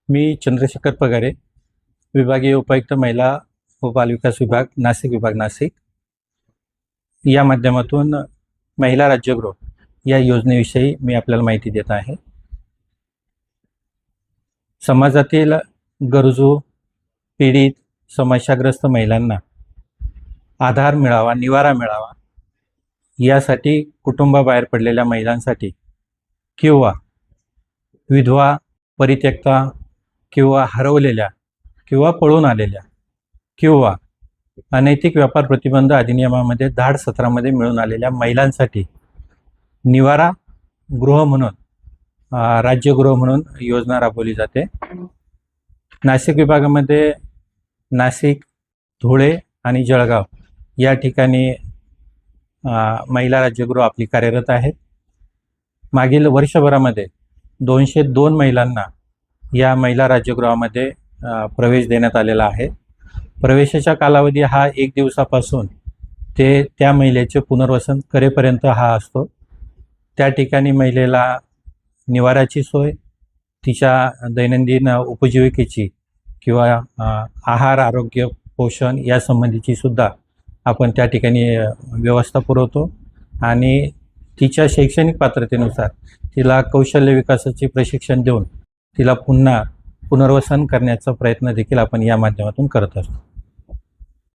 मी चंद्रशेखर पगारे, विभागीय उपायुक्त महिला व बालविकास विभाग नाशिक या माध्यमातून महिला राज्यगृह या योजनेविषयी मी आपल्याला माहिती देत आहे। समाजातील गरजू, पीडित, समस्याग्रस्त महिलांना आधार मिळावा, निवारा मिळावा यासाठी कुटुंबाबाहेर पडलेल्या महिलांसाठी किंवा विधवा, परित्यक्ता किंवा हरवलेल्या किंवा पळून आलेल्या किंवा अनैतिक व्यापार प्रतिबंध अधिनियमामध्ये धाड सत्रामध्ये मिळून आलेल्या महिलांसाठी निवारा गृह म्हणून राज्यगृह म्हणून योजना राबवली जाते। नाशिक विभागामध्ये नाशिक, धुळे आणि जळगाव या ठिकाणी महिला राज्यगृह आपली कार्यरत आहेत। मागील वर्षभरामध्ये 202 महिलांना या महिला राज्यगृहामध्ये प्रवेश देण्यात आलेला आहे। प्रवेशाचा कालावधी हा 1 दिवसापासून ते त्या महिलेचे पुनर्वसन करेपर्यंत हा असतो। त्या ठिकाणी महिलेला निवाराची सोय, तिच्या दैनंदिन उपजीविकेची किंवा आहार, आरोग्य, पोषण या संबंधीची सुद्धा आपण त्या ठिकाणी व्यवस्था पुरवतो आणि तिच्या शैक्षणिक पात्रतेनुसार तिला कौशल्य विकासाचे प्रशिक्षण देऊन तिला पुन्हा पुनर्वसन करण्याचा प्रयत्न देखील आपण या माध्यमातून करत असतो।